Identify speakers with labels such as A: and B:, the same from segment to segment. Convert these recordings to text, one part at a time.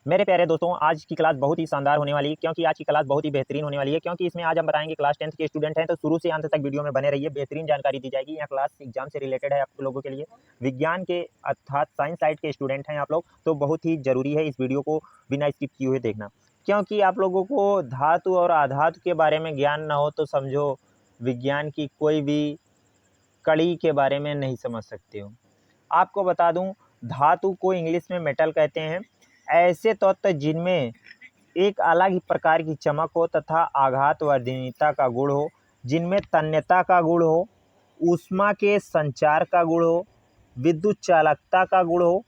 A: मेरे प्यारे दोस्तों, आज की क्लास बहुत ही शानदार होने वाली है क्योंकि आज की क्लास बहुत ही बेहतरीन होने वाली है क्योंकि इसमें आज हम बताएंगे क्लास 10th के स्टूडेंट हैं तो शुरू से अंत तक वीडियो में बने रहिए। बेहतरीन जानकारी दी जाएगी। यह क्लास एग्जाम से रिलेटेड है आप लोगों के लिए। विज्ञान के अर्थात साइंस साइड के स्टूडेंट हैं आप लोग, तो बहुत ही ज़रूरी है इस वीडियो को बिना स्किप किए हुए देखना, क्योंकि आप लोगों को धातु और अधातु के बारे में ज्ञान ना हो तो समझो विज्ञान की कोई भी कड़ी के बारे में नहीं समझ सकते हो। आपको बता दूं, धातु को इंग्लिश में मेटल कहते हैं। ऐसे तत्व जिनमें एक अलग ही प्रकार की चमक हो तथा आघात वर्धनीयता का गुण हो, जिनमें तन्यता का गुण हो, ऊष्मा के संचार का गुण हो, विद्युत चालकता का गुण हो,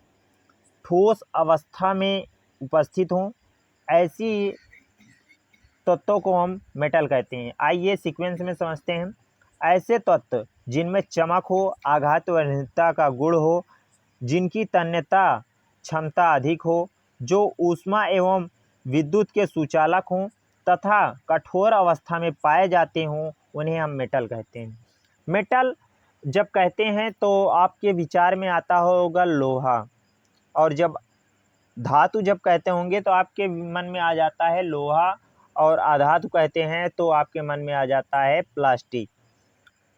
A: ठोस अवस्था में उपस्थित हों, ऐसी तत्वों को हम मेटल कहते हैं। आइए सीक्वेंस में समझते हैं। ऐसे तत्व जिनमें चमक हो, आघात वर्धनीयता का गुण हो, जिनकी तन्यता क्षमता अधिक हो, जो ऊष्मा एवं विद्युत के सुचालक हों तथा कठोर अवस्था में पाए जाते हों, उन्हें हम मेटल कहते हैं। मेटल जब कहते हैं तो आपके विचार में आता होगा लोहा, और जब धातु जब कहते होंगे तो आपके मन में आ जाता है लोहा, और अधातु कहते हैं तो आपके मन में आ जाता है प्लास्टिक।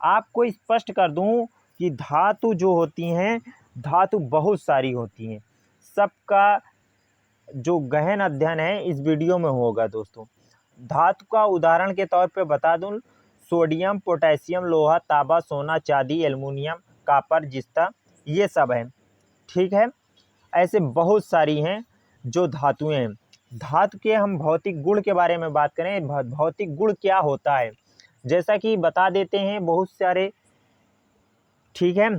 A: आपको स्पष्ट कर दूं कि धातु जो होती हैं, धातु बहुत सारी होती हैं। सबका जो गहन अध्ययन है इस वीडियो में होगा दोस्तों। धातु का उदाहरण के तौर पे बता दूं, सोडियम, पोटेशियम, लोहा, तांबा, सोना, चांदी, एल्युमिनियम, कॉपर, जिस्ता, ये सब हैं। ठीक है, ऐसे बहुत सारी हैं जो धातुएं हैं। धातु के हम भौतिक गुण के बारे में बात करें, भौतिक गुण क्या होता है जैसा कि बता देते हैं बहुत सारे। ठीक है,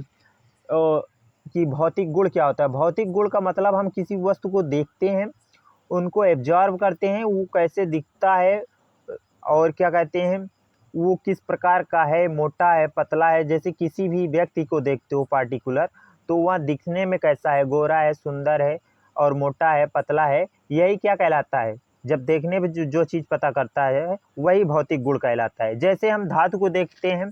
A: कि भौतिक गुण क्या होता है। भौतिक गुण का मतलब हम किसी वस्तु को देखते हैं, उनको एब्जॉर्ब करते हैं, वो कैसे दिखता है और क्या कहते हैं, वो किस प्रकार का है, मोटा है, पतला है। जैसे किसी भी व्यक्ति को देखते हो पार्टिकुलर, तो वह दिखने में कैसा है, गोरा है, सुंदर है और मोटा है, पतला है, यही क्या कहलाता है। जब देखने में जो चीज़ पता करता है वही भौतिक गुण कहलाता है। जैसे हम धातु को देखते हैं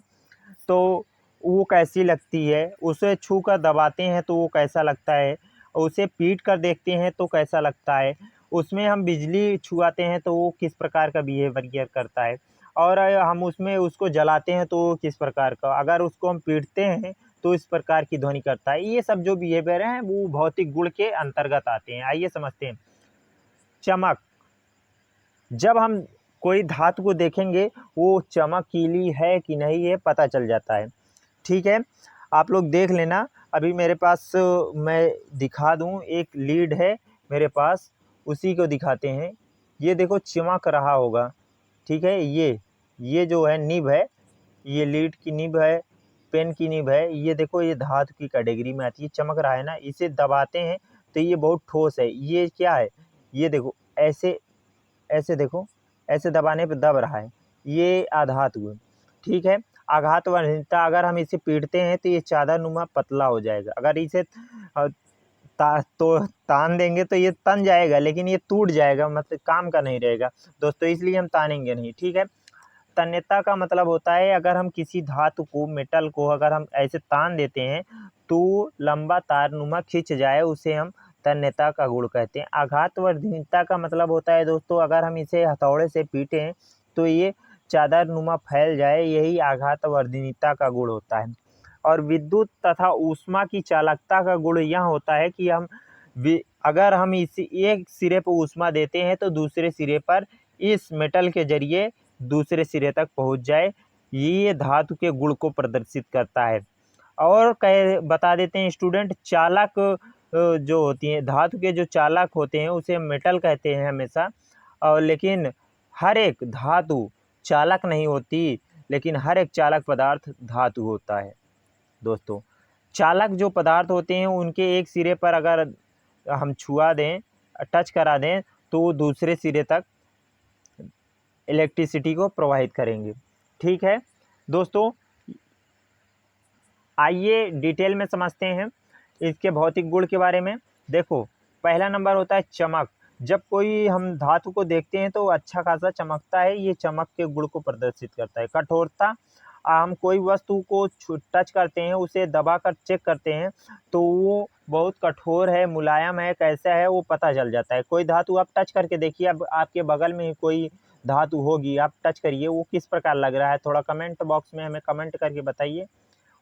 A: तो वो कैसी लगती है, उसे छू कर दबाते हैं तो वो कैसा लगता है, उसे पीट कर देखते हैं तो कैसा लगता है, उसमें हम बिजली छुआते हैं तो वो किस प्रकार का बिहेवियर करता है, और हम उसमें उसको जलाते हैं तो वो किस प्रकार का, अगर उसको हम पीटते हैं तो इस प्रकार की ध्वनि करता है। ये सब जो बिहेवियर हैं वो भौतिक गुण के अंतर्गत आते हैं। आइए समझते हैं। चमक, जब हम कोई धातु को देखेंगे वो चमकीली है कि नहीं है पता चल जाता है। ठीक है, आप लोग देख लेना। अभी मेरे पास मैं दिखा दूं, एक लीड है मेरे पास, उसी को दिखाते हैं। ये देखो चमक रहा होगा। ठीक है, ये जो है निब है, ये लीड की निब है, पेन की निब है। ये देखो, ये धातु की कैटेगरी में आती है। चमक रहा है ना, इसे दबाते हैं तो ये बहुत ठोस है। ये क्या है, ये देखो ऐसे ऐसे देखो, ऐसे दबाने पे दब रहा है, ये आधातु है। ठीक है, आघात वर्धनीयता, अगर हम इसे पीटते हैं तो ये चादर नुमा पतला हो जाएगा। अगर इसे तो तान देंगे तो ये तन जाएगा, लेकिन ये टूट जाएगा, मतलब काम का नहीं रहेगा दोस्तों, इसलिए हम तानेंगे नहीं। ठीक है, तन्यता का मतलब होता है अगर हम किसी धातु को, मेटल को अगर हम ऐसे तान देते हैं तो लंबा तार नुमा खिंच जाए, उसे हम तन्यता का गुण कहते हैं। आघात वर्धनीयता का मतलब होता है दोस्तों, अगर हम इसे हथौड़े से पीटें तो ये चादर नुमा फैल जाए, यही आघात वर्धनीयता का गुण होता है। और विद्युत तथा ऊष्मा की चालकता का गुण यह होता है कि अगर हम इसी एक सिरे पर ऊष्मा देते हैं तो दूसरे सिरे पर इस मेटल के जरिए दूसरे सिरे तक पहुंच जाए, ये धातु के गुण को प्रदर्शित करता है। और बता देते हैं स्टूडेंट, चालक जो होती हैं, धातु के जो चालक होते हैं उसे मेटल कहते हैं हमेशा। और लेकिन हर एक धातु चालक नहीं होती, लेकिन हर एक चालक पदार्थ धातु होता है दोस्तों। चालक जो पदार्थ होते हैं उनके एक सिरे पर अगर हम छुआ दें, टच करा दें, तो वो दूसरे सिरे तक इलेक्ट्रिसिटी को प्रवाहित करेंगे। ठीक है दोस्तों, आइए डिटेल में समझते हैं इसके भौतिक गुण के बारे में। देखो, पहला नंबर होता है चमक। जब कोई हम धातु को देखते हैं तो अच्छा खासा चमकता है, ये चमक के गुण को प्रदर्शित करता है। कठोरता, हम कोई वस्तु को टच करते हैं, उसे दबाकर चेक करते हैं तो वो बहुत कठोर है, मुलायम है, कैसा है वो पता चल जाता है। कोई धातु आप टच करके देखिए, अब आपके बगल में ही कोई धातु होगी, आप टच करिए, वो किस प्रकार लग रहा है, थोड़ा कमेंट बॉक्स में हमें कमेंट करके बताइए।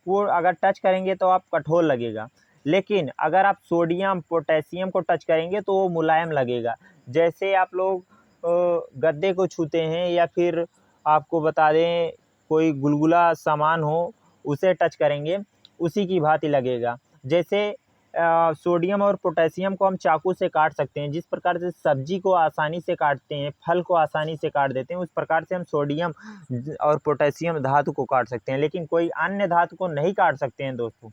A: वो अगर टच करेंगे तो आप कठोर लगेगा, लेकिन अगर आप सोडियम पोटेशियम को टच करेंगे तो वो मुलायम लगेगा। जैसे आप लोग गद्दे को छूते हैं, या फिर आपको बता दें कोई गुलगुला सामान हो उसे टच करेंगे, उसी की भांति लगेगा। जैसे सोडियम और पोटेशियम को हम चाकू से काट सकते हैं, जिस प्रकार से सब्जी को आसानी से काटते हैं, फल को आसानी से काट देते हैं, उस प्रकार से हम सोडियम और पोटेशियम धातु को काट सकते हैं, लेकिन कोई अन्य धातु को नहीं काट सकते हैं दोस्तों।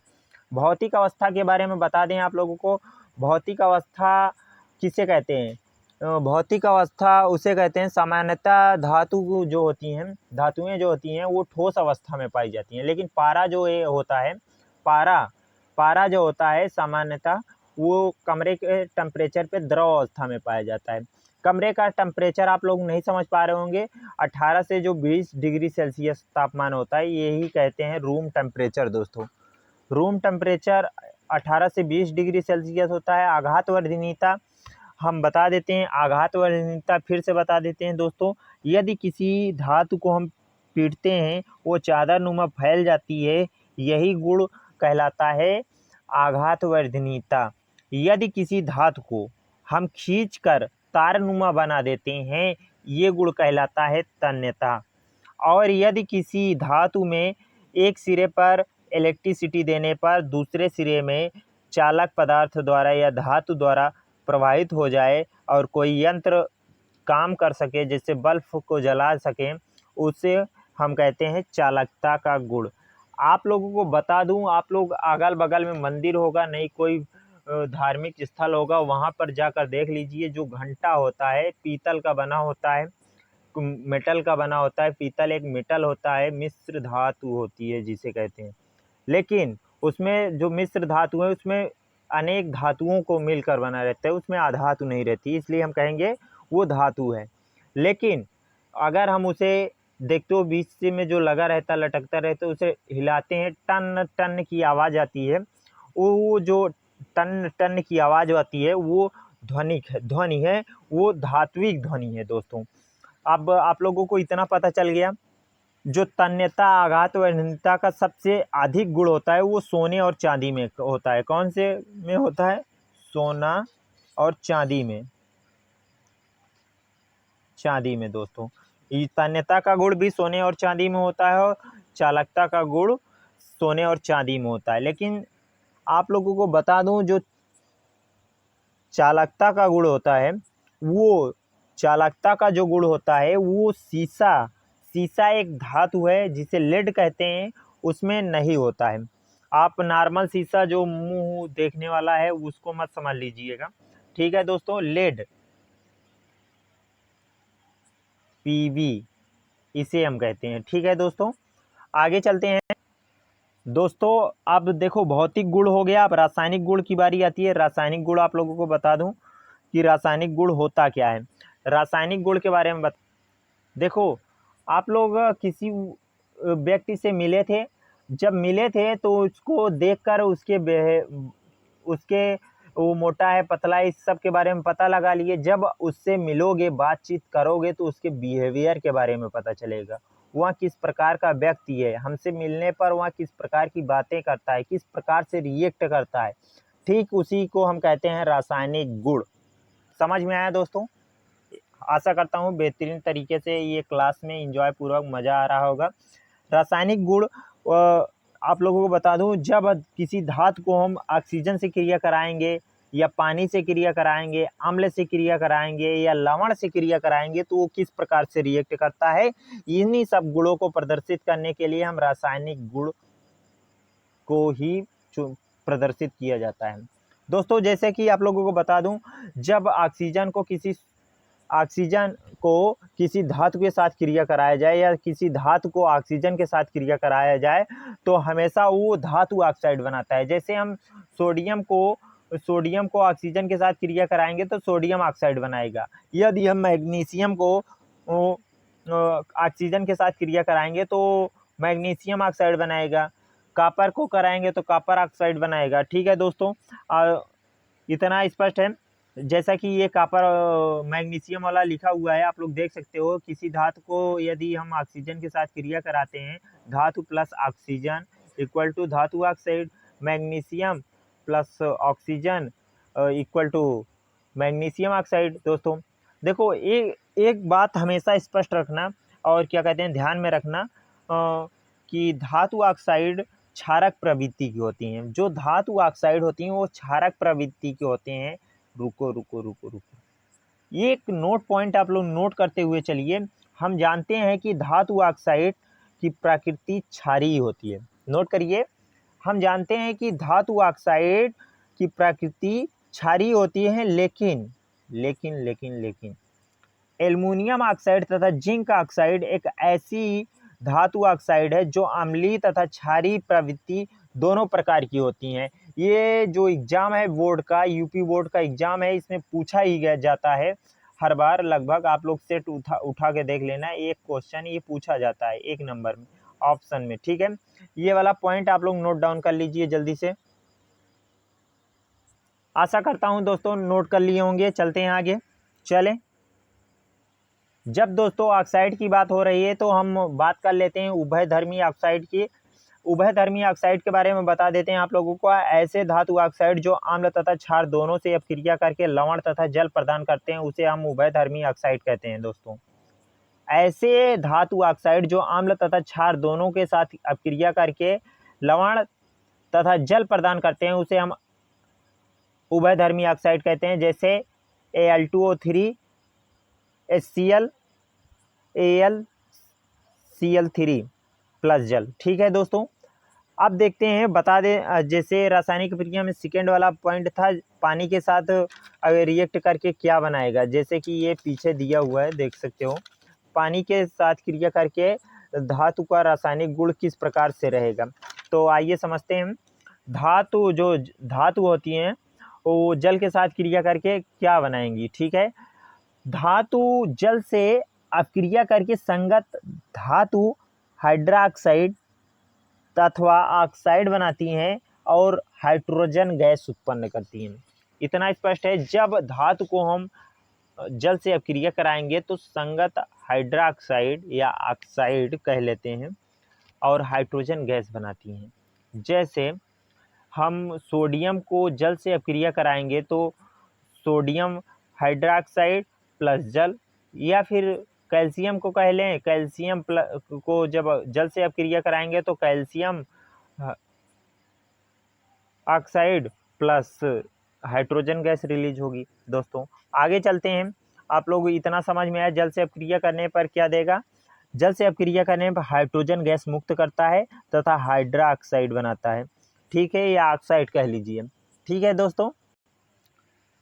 A: भौतिक अवस्था के बारे में बता दें आप लोगों को। भौतिक अवस्था किसे कहते हैं? भौतिक अवस्था उसे कहते हैं, सामान्यतः धातु जो होती हैं, धातुएं जो होती हैं वो ठोस अवस्था में पाई जाती हैं, लेकिन पारा जो ये होता है, पारा जो होता है सामान्यतः वो कमरे के टेम्परेचर पे द्रव अवस्था में पाया जाता है। कमरे का टेम्परेचर आप लोग नहीं समझ पा रहे होंगे, 18 से जो 20 डिग्री सेल्सियस तापमान होता है, यही कहते हैं रूम टेम्परेचर दोस्तों। रूम टेम्परेचर 18 से 20 डिग्री सेल्सियस होता है। आघात वर्धनीयता हम बता देते हैं, आघात वर्धनीयता फिर से बता देते हैं दोस्तों। यदि किसी धातु को हम पीटते हैं, वो चादरनुमा फैल जाती है, यही गुण कहलाता है आघात वर्धनीयता। यदि किसी धातु को हम खींचकर तारनुमा बना देते हैं, ये गुण कहलाता है तन्यता। और यदि किसी धातु में एक सिरे पर इलेक्ट्रिसिटी देने पर दूसरे सिरे में चालक पदार्थ द्वारा या धातु द्वारा प्रवाहित हो जाए और कोई यंत्र काम कर सके, जैसे बल्ब को जला सकें, उसे हम कहते हैं चालकता का गुण। आप लोगों को बता दूं, आप लोग अगल बगल में मंदिर होगा, नहीं कोई धार्मिक स्थल होगा, वहाँ पर जाकर देख लीजिए, जो घंटा होता है पीतल का बना होता है, मेटल का बना होता है। पीतल एक मेटल होता है, मिश्र धातु होती है जिसे कहते हैं, लेकिन उसमें जो मिश्र धातु है उसमें अनेक धातुओं को मिलकर बना रहता है, उसमें अधातु नहीं रहती, इसलिए हम कहेंगे वो धातु है। लेकिन अगर हम उसे देखते हो बीच से में जो लगा रहता, लटकता रहता है, उसे हिलाते हैं, टन टन की आवाज़ आती है, वो जो टन टन की आवाज़ आती है वो ध्वनि है, वो धात्विक ध्वनि है दोस्तों। अब आप लोगों को इतना पता चल गया। जो तन्यता आघात वर्धनीयता का सबसे अधिक गुण होता है वो सोने और चांदी में होता है। कौन से में होता है? सोना और चांदी में, दोस्तों। ये तन्यता का गुण भी सोने और चांदी में होता है, और चालकता का गुण सोने और चांदी में होता है। लेकिन आप लोगों को बता दूं, जो चालकता का गुण होता है, वो चालकता का जो गुण होता है वो सीसा एक धातु है जिसे लेड कहते हैं, उसमें नहीं होता है। आप नॉर्मल शीशा जो मुंह देखने वाला है उसको मत समझ लीजिएगा, ठीक है दोस्तों। लेड, पीवी, इसे हम कहते हैं, ठीक है दोस्तों। आगे चलते हैं दोस्तों। अब देखो भौतिक गुण हो गया, अब रासायनिक गुण की बारी आती है। रासायनिक गुण आप लोगों को बता दूं कि रासायनिक गुण होता क्या है। रासायनिक गुण के बारे में देखो, आप लोग किसी व्यक्ति से मिले थे, जब मिले थे तो उसको देखकर उसके वो मोटा है पतला है इस सब के बारे में पता लगा लिए। जब उससे मिलोगे, बातचीत करोगे, तो उसके बिहेवियर के बारे में पता चलेगा, वह किस प्रकार का व्यक्ति है, हमसे मिलने पर वह किस प्रकार की बातें करता है, किस प्रकार से रिएक्ट करता है। ठीक उसी को हम कहते हैं रासायनिक गुण। समझ में आया दोस्तों? आशा करता हूँ बेहतरीन तरीके से ये क्लास में एंजॉय पूर्वक मज़ा आ रहा होगा। रासायनिक गुण आप लोगों को बता दूं, जब किसी धातु को हम ऑक्सीजन से क्रिया कराएंगे, या पानी से क्रिया कराएंगे, अम्ल से क्रिया कराएंगे, या लवण से क्रिया कराएंगे, तो वो किस प्रकार से रिएक्ट करता है, इन्हीं सब गुणों को प्रदर्शित करने के लिए हम रासायनिक गुण को ही प्रदर्शित किया जाता है दोस्तों। जैसे कि आप लोगों को बता दूं, जब ऑक्सीजन को किसी धातु के साथ क्रिया कराया जाए, या किसी धातु को ऑक्सीजन के साथ क्रिया कराया जाए, तो हमेशा वो धातु ऑक्साइड बनाता है। जैसे हम सोडियम को ऑक्सीजन के साथ क्रिया कराएंगे तो सोडियम ऑक्साइड बनाएगा। यदि हम मैग्नीशियम को ऑक्सीजन के साथ क्रिया कराएंगे तो मैग्नीशियम ऑक्साइड बनाएगा, कॉपर को कराएंगे तो कॉपर ऑक्साइड बनाएगा। ठीक है दोस्तों, इतना स्पष्ट है। जैसा कि ये कॉपर मैग्नीशियम वाला लिखा हुआ है, आप लोग देख सकते हो। किसी धातु को यदि हम ऑक्सीजन के साथ क्रिया कराते हैं, धातु प्लस ऑक्सीजन इक्वल टू धातु oxide, magnesium plus oxygen equal to magnesium oxide. दोस्तों देखो, एक बात हमेशा स्पष्ट रखना और क्या कहते हैं ध्यान में रखना कि धातु ऑक्साइड क्षारक प्रवृत्ति की होती हैं। जो धातु ऑक्साइड होती हैं वो क्षारक प्रवृत्ति के होते हैं। रुको, एक नोट पॉइंट आप लोग नोट करते हुए चलिए। हम जानते हैं कि धातु ऑक्साइड की प्रकृति क्षारीय होती है। नोट करिए, हम जानते हैं कि धातु ऑक्साइड की प्रकृति क्षारीय होती है, लेकिन एल्युमिनियम ऑक्साइड तथा जिंक ऑक्साइड एक ऐसी धातु ऑक्साइड है जो अम्लीय तथा क्षारीय प्रवृत्ति दोनों प्रकार की होती हैं। ये जो एग्जाम है बोर्ड का, यूपी बोर्ड का एग्जाम है, इसमें पूछा ही जाता है हर बार। लगभग आप लोग सेट उठा के देख लेना, एक क्वेश्चन ये पूछा जाता है 1 नंबर में ऑप्शन में। ठीक है, ये वाला पॉइंट आप लोग नोट डाउन कर लीजिए जल्दी से। आशा करता हूं दोस्तों नोट कर लिए होंगे। चलते हैं आगे। चलें, जब दोस्तों ऑक्साइड की बात हो रही है तो हम बात कर लेते हैं उभयधर्मी ऑक्साइड की। उभयधर्मी ऑक्साइड के बारे में बता देते हैं आप लोगों को। ऐसे धातु ऑक्साइड जो अम्ल तथा क्षार दोनों से अपक्रिया करके लवण तथा जल प्रदान करते हैं, उसे हम उभयधर्मी ऑक्साइड कहते हैं। दोस्तों ऐसे धातु ऑक्साइड जो अम्ल तथा क्षार दोनों के साथ अपक्रिया करके लवण तथा जल प्रदान करते हैं, उसे हम उभयधर्मी ऑक्साइड कहते हैं। जैसे Al2O3 HCl AlCl3 प्लस जल। ठीक है दोस्तों, अब देखते हैं, बता दें जैसे रासायनिक प्रक्रिया में सेकेंड वाला पॉइंट था, पानी के साथ रिएक्ट करके क्या बनाएगा। जैसे कि ये पीछे दिया हुआ है, देख सकते हो, पानी के साथ क्रिया करके धातु का रासायनिक गुण किस प्रकार से रहेगा। तो आइए समझते हैं। धातु होती हैं वो जल के साथ क्रिया करके क्या बनाएंगी। ठीक है, धातु जल से अपक्रिया करके संगत धातु हाइड्रोक्साइड तथा ऑक्साइड बनाती हैं और हाइड्रोजन गैस उत्पन्न करती हैं। इतना स्पष्ट है। जब धातु को हम जल से अपक्रिया कराएंगे तो संगत हाइड्रोक्साइड या ऑक्साइड कह लेते हैं और हाइड्रोजन गैस बनाती हैं। जैसे हम सोडियम को जल से अपक्रिया कराएंगे तो सोडियम हाइड्रोक्साइड प्लस जल, या फिर कैल्शियम को कह लें, कैल्शियम को जब जल से अपक्रिया कराएंगे तो calcium oxide plus hydrogen gas release होगी। दोस्तों आगे चलते हैं। आप लोग इतना समझ में आया जल से अपक्रिया करने पर क्या देगा। जल से अपक्रिया करने पर हाइड्रोजन गैस मुक्त करता है तथा हाइड्रोक्साइड बनाता है। ठीक है, या ऑक्साइड कह लीजिए। ठीक है दोस्तों,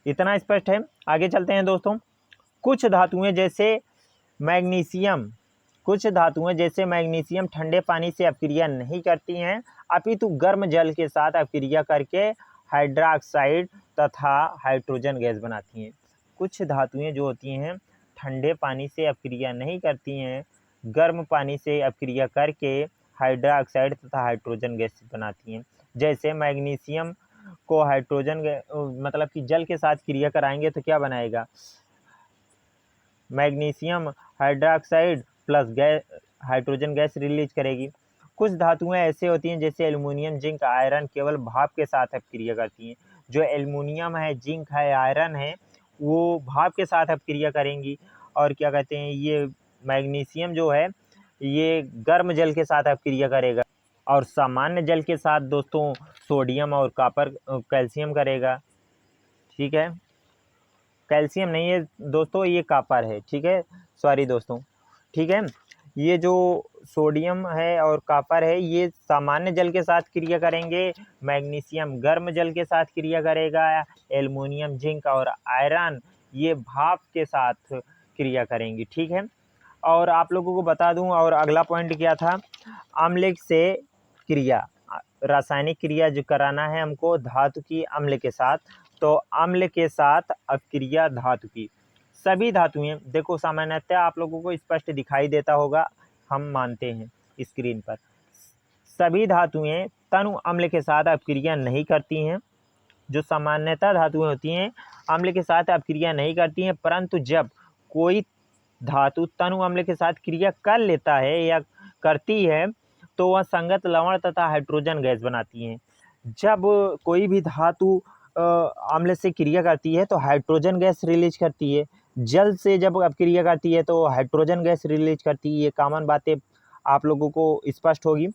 A: इतना स्पष्ट है। आगे चलते हैं दोस्तों। कुछ धातुएं जैसे मैग्नीशियम ठंडे पानी से अपक्रिया नहीं करती हैं, अपितु गर्म जल के साथ अपक्रिया करके हाइड्रोक्साइड तथा हाइड्रोजन गैस बनाती हैं। कुछ धातुएं जो होती हैं ठंडे पानी से अपक्रिया नहीं करती हैं, गर्म पानी से अपक्रिया करके हाइड्रोक्साइड तथा हाइड्रोजन गैस बनाती हैं। जैसे मैग्नीशियम को हाइड्रोजन मतलब कि जल के साथ क्रिया कराएंगे तो क्या बनाएगा, magnesium hydroxide plus hydrogen gas release करेगी। कुछ धातुएं ऐसे होती हैं जैसे एल्युमिनियम, जिंक, आयरन केवल भाप के साथ अपक्रिया करती हैं। जो एल्युमिनियम है, जिंक है, आयरन है, वो भाप के साथ अपक्रिया करेंगी। और क्या कहते हैं, ये मैग्नीशियम जो है ये गर्म जल के साथ अपक्रिया करेगा। और सामान्य जल के साथ दोस्तों सोडियम और कॉपर कैल्शियम करेगा। ठीक है, कैल्शियम नहीं है दोस्तों, ये कॉपर है। ठीक है, सॉरी दोस्तों। ठीक है, ये जो सोडियम है और कॉपर है ये सामान्य जल के साथ क्रिया करेंगे, मैग्नीशियम गर्म जल के साथ क्रिया करेगा, एल्युमिनियम, जिंक और आयरन ये भाप के साथ क्रिया करेंगी। ठीक है, और आप लोगों को बता दूं, और अगला पॉइंट क्या था, अम्ल से क्रिया, रासायनिक क्रिया जो कराना है हमको धातु की अम्ल के साथ, तो अम्ल के साथ अपक्रिया धातु की सभी धातुएं, देखो सामान्यतः आप लोगों को स्पष्ट दिखाई देता होगा, हम मानते हैं। स्क्रीन पर। सभी धातुएं तनु अम्ल के साथ अपक्रिया नहीं करती हैं। जो सामान्यतः धातुएं होती हैं अम्ल के साथ अपक्रिया नहीं करती हैं, परंतु जब कोई धातु तनु अम्ल के साथ क्रिया कर लेता है या करती है तो वह संगत लवण तथा हाइड्रोजन गैस बनाती हैं। जब कोई भी धातु अम्ल से क्रिया करती है तो हाइड्रोजन गैस रिलीज करती है। जल से जब अपक्रिया करती है तो हाइड्रोजन गैस रिलीज करती है। ये कॉमन बातें आप लोगों को स्पष्ट होगी।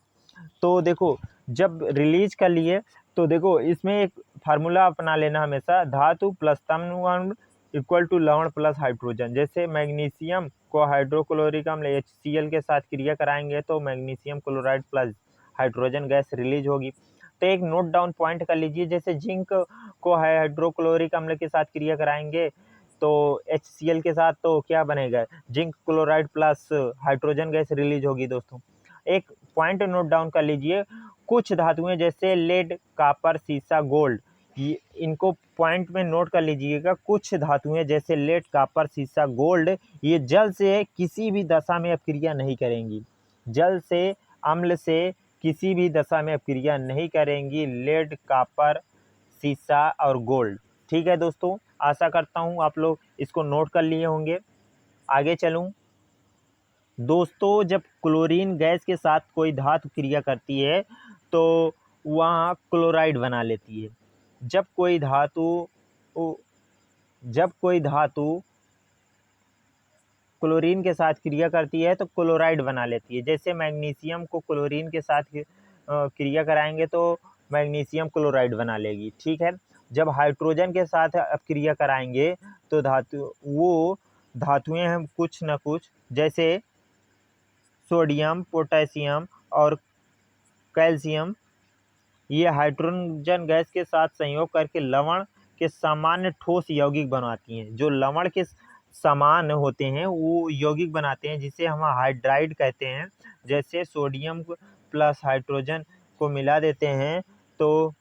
A: तो देखो, जब रिलीज कर लिए तो देखो इसमें एक फार्मूला अपना लेना हमेशा, धातु प्लस तनु अम्ल इक्वल टू लवण प्लस हाइड्रोजन। जैसे मैग्नीशियम को हाइड्रोक्लोरिक अम्ल HCl के साथ क्रिया कराएंगे तो magnesium chloride plus hydrogen gas release होगी। तो एक नोट डाउन पॉइंट कर लीजिए, जैसे जिंक को हाइड्रोक्लोरिक अम्ल के साथ क्रिया कराएंगे तो HCl के साथ तो क्या बनेगा, zinc chloride plus hydrogen gas release होगी। दोस्तों एक पॉइंट नोट डाउन कर लीजिए, कुछ धातुएं जैसे लेड, कापर, सीसा, गोल्ड, इनको पॉइंट में नोट कर लीजिएगा। कुछ धातुएं जैसे लेड, कापर, सीसा, गोल्ड ये जल से किसी भी दशा में अपक्रिया नहीं करेंगी। जल से अम्ल से किसी भी दशा में अपक्रिया नहीं करेंगी, लेड, कापर, सीसा और गोल्ड। ठीक है दोस्तों, आशा करता हूँ आप लोग इसको नोट कर लिए होंगे। आगे चलूँ दोस्तों, जब क्लोरीन गैस के साथ कोई धातु क्रिया करती है तो वहाँ क्लोराइड बना लेती है। जब कोई धातु क्लोरीन के साथ क्रिया करती है तो क्लोराइड बना लेती है। जैसे मैग्नीशियम को क्लोरीन के साथ क्रिया कराएंगे तो मैग्नीशियम क्लोराइड बना लेगी। ठीक है, जब हाइड्रोजन के साथ अपक्रिया कराएंगे तो धातुएं हम कुछ न कुछ जैसे सोडियम, पोटेशियम और कैल्शियम ये हाइड्रोजन गैस के साथ संयोग करके लवण के सामान्य ठोस यौगिक बनाती हैं। जो लवण के समान होते हैं वो यौगिक बनाते हैं, जिसे हम हाइड्राइड कहते हैं। जैसे सोडियम प्लस हाइड्रोजन को मिला देते हैं तो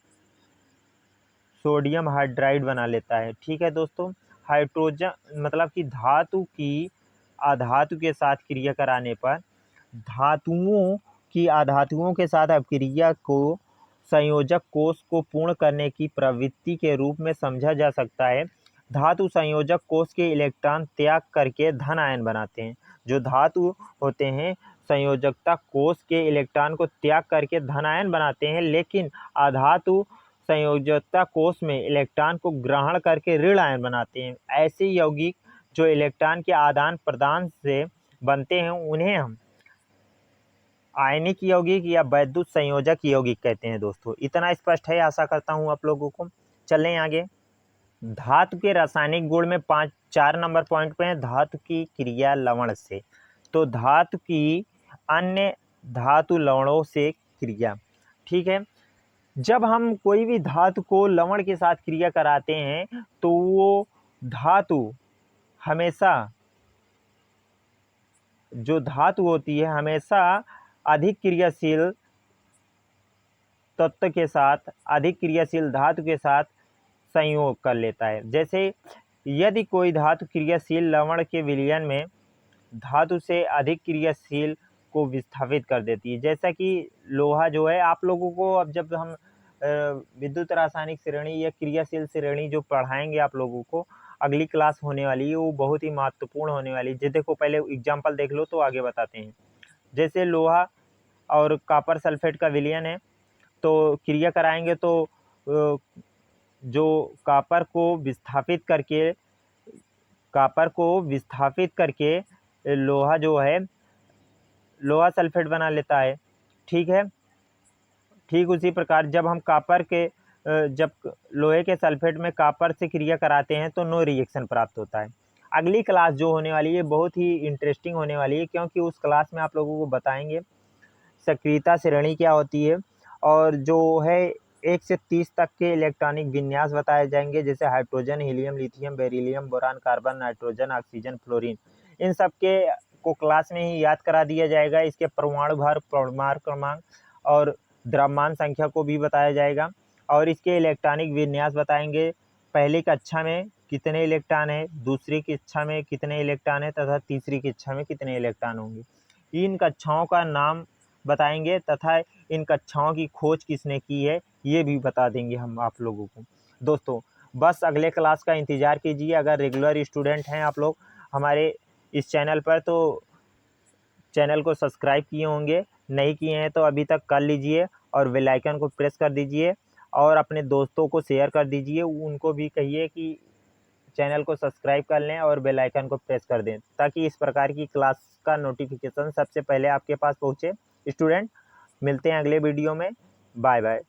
A: सोडियम हाइड्राइड बना लेता है। ठीक है दोस्तों, हाइड्रोजन मतलब कि धातु की अधातु के साथ क्रिया कराने पर धातुओं की अधातुओं के साथ अपक्रिया को संयोजक कोष को पूर्ण करने की प्रवृत्ति के रूप में समझा जा सकता है। धातु संयोजक कोष के इलेक्ट्रॉन त्याग करके धन आयन बनाते हैं। जो धातु होते हैं संयोजकता कोष के इलेक्ट्रॉन को त्याग करके धन आयन बनाते हैं, लेकिन अधातु संयोजकता कोष में इलेक्ट्रॉन को ग्रहण करके ऋण आयन बनाते हैं। ऐसे यौगिक जो इलेक्ट्रॉन के आदान प्रदान से बनते हैं उन्हें हम आयनिक यौगिक या वैद्युत संयोजक यौगिक कहते हैं। दोस्तों इतना स्पष्ट है, आशा करता हूँ आप लोगों को। चलें आगे। धातु के रासायनिक गुण में 4 नंबर पॉइंट पे है धातु की क्रिया लवण से। तो धातु की अन्य धातु लवणों से क्रिया। ठीक है, जब हम कोई भी धातु को लवण के साथ क्रिया कराते हैं तो वो धातु हमेशा, जो धातु होती है हमेशा अधिक क्रियाशील तत्व के साथ, अधिक क्रियाशील धातु के साथ संयोग कर लेता है। जैसे यदि कोई धातु क्रियाशील लवण के विलयन में धातु से अधिक क्रियाशील को विस्थापित कर देती है। जैसा कि लोहा जो है, आप लोगों को अब जब हम विद्युत रासायनिक श्रेणी या क्रियाशील श्रेणी जो पढ़ाएंगे आप लोगों को, अगली क्लास होने वाली है, वो बहुत ही महत्वपूर्ण होने वाली है। देखो पहले एग्जाम्पल देख लो तो आगे बताते हैं। जैसे लोहा और कॉपर सल्फेट का विलयन है तो क्रिया कराएंगे तो जो कॉपर को विस्थापित करके लोहा जो है लोहा सल्फेट बना लेता है। ठीक है, ठीक उसी प्रकार जब हम जब लोहे के सल्फेट में कॉपर से क्रिया कराते हैं तो नो रिएक्शन प्राप्त होता है। अगली क्लास जो होने वाली है बहुत ही इंटरेस्टिंग होने वाली है, क्योंकि उस क्लास में आप लोगों को बताएंगे सक्रियता श्रेणी क्या होती है और जो है 1 से 30 तक के इलेक्ट्रॉनिक विन्यास बताए जाएंगे। जैसे hydrogen, helium, lithium, beryllium, boron, carbon, nitrogen, oxygen, fluorine, इन सब के को क्लास में ही याद करा दिया जाएगा। इसके परमाणु भार, परमाणु क्रमांक और द्रव्यमान संख्या को भी बताया जाएगा और इसके इलेक्ट्रॉनिक विन्यास बताएंगे। पहली कक्षा में कितने इलेक्ट्रॉन है, दूसरी कक्षा में कितने इलेक्ट्रॉन है तथा तीसरी कक्षा में कितने इलेक्ट्रॉन होंगे। इन कक्षाओं का नाम बताएंगे तथा इन कक्षाओं की खोज किसने की है ये भी बता देंगे हम आप लोगों को। दोस्तों बस अगले क्लास का इंतज़ार कीजिए। अगर रेगुलर स्टूडेंट हैं आप लोग हमारे इस चैनल पर तो चैनल को सब्सक्राइब किए होंगे, नहीं किए हैं तो अभी तक कर लीजिए और बेल आइकन को प्रेस कर दीजिए और अपने दोस्तों को शेयर कर दीजिए। उनको भी कहिए कि चैनल को सब्सक्राइब कर लें और बेल आइकन को प्रेस कर दें ताकि इस प्रकार की क्लास का नोटिफिकेशन सबसे पहले आपके पास पहुंचे। स्टूडेंट मिलते हैं अगले वीडियो में। Bye bye.